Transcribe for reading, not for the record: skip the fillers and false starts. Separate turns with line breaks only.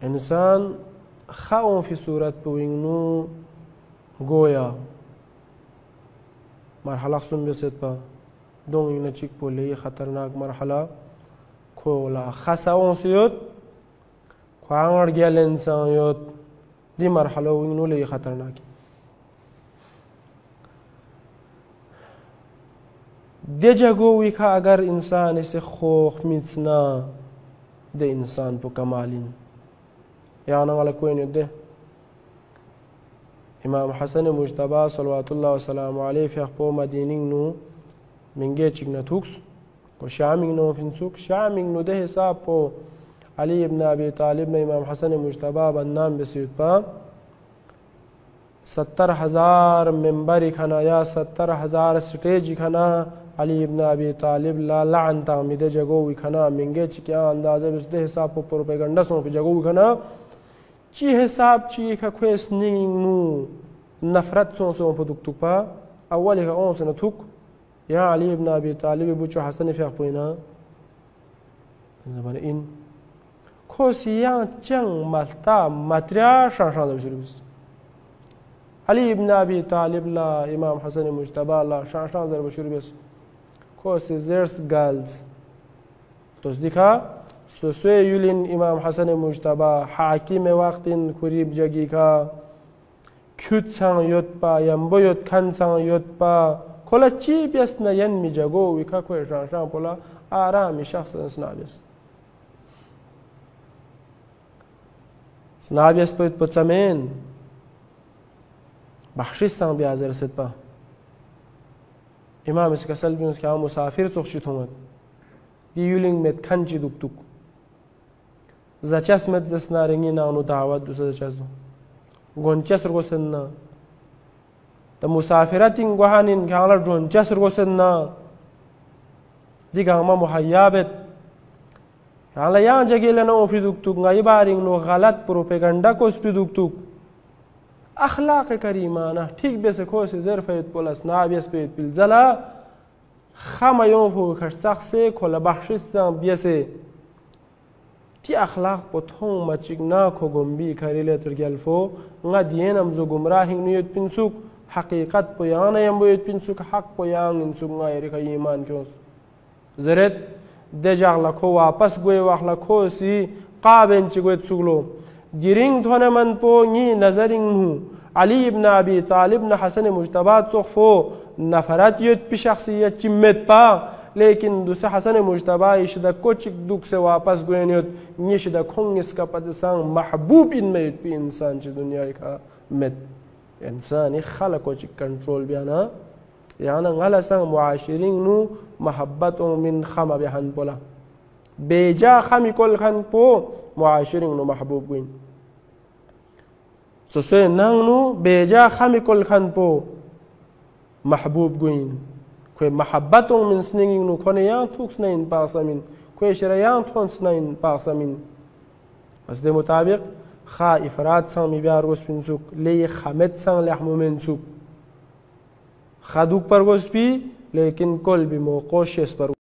انسان خاون في صورت بوینگنو گویا مرحله سن بسید با دون این چیک پولی خطرناک مرحله کولا خساون سیود خوانگر گل انسان یود دی مرحله وینگنو لی خطرناکی دی جگوی که اگر انسان اسے خوخ میتنا دی انسان پو کمالین یعنی والا کوئی نہیں دے امام حسن مجتبی صلوات الله وسلام علیه فی اخپو مدینین نو منگے چکنا توکس کو شامین نو فنسوک شامین نو ده حساب پو علی ابن ابی طالب نے امام حسن مجتبی بدنام بسیوت پا 70,000 ممبری کھنا یا 70,000 سٹیجی کھنا علی ابن ابی طالب لا لعن تعمیده جگوی کھنا منگے چکیا اندازہ بس ده حساب پو پروپیگنڈا سون پی جگوی کھنا چی حساب چی که کویس نینو نفرت سون پو دک پا اولی که اون سن توک یا علی ابن ابی طالب بوچو حسن فیق پوینا زمان این کوسیان چنگ ملتا مطریا شان دو شروع بس علی ابن ابی طالب لا امام حسن مجتبی لا شان در بشروع بس کوسی زرس گالز تصدیقا سوسوی یولین امام حسن مجتبی حاکم وقتین کوریب جگی کا کیوت سان یوت پا یمبو یوت کن سان یوت پا کلا چی بیست نین می جگو ویکا کوی شان پولا آرامی شخص سنابیست سنابیست پویت پتسامین بخشیست سان بیازر ست پا امام اس کسل بیونس که هم مسافر سخشی تومد دی یولین مت کنچی دوک دوک زچس مت دسنارنگی نانو دعوت دوسه زچسو گونچس رگوسن نا دا مسافرتین گوهانین که حالا جونچس رگوسن نا دیگه همه محیابت حالا یان جگیل نو پی دوک دوک غایی بارین نو غلط پروپیگنڈا کوس پی دوک دوک اخلاق کریمانه ٹھیک بیسه کوسی زرفیت بولس نابیس بیت بیلزلا خما یون پو کشتاق سه کلا بخشیستان بیسه تی اخلاق پو تون مچیک ناکو گمبی کریلی ترگلفو nga dienam zo gumrahin nuyot pinsuk haqiqat po yana yam boyot pinsuk haq po yang insuk nga yeri ka iman kyos zeret dejag la ko wapas goy wax la ko si qaben ci goy tsuglo giring thone man po ni nazaring nu ali ibn abi talib na hasan mujtabat sokhfo nafarat yot pi shakhsiyat chimmet pa लेकिन दूसरे हसन मुजतबा इशदा कोचिक दुख से वापस गोयनियत निशदा खोंग इसका पदसांग महबूब इन में भी इंसान ची दुनिया का में इंसान एक खाला कोचिक कंट्रोल बियाना याना गला संग मुआशिरिन नु मोहब्बत मिन खमा बिहन बोला बेजा खमी कोल खन पो मुआशिरिन नु महबूब गोइन सोसे नंग नु बेजा खमी कोल खन पो महबूब गोइन کوئی محبتوں من سنگین نو کھونے یان توکس نین پاسمین کوئی شریان تونس نین پاسمین بس دے مطابق خا افراد سان می بیار گوس پینسوک لی خمت سان لحمو منسوک خدوک پر گوس پی لیکن کل بی موقوش اس پر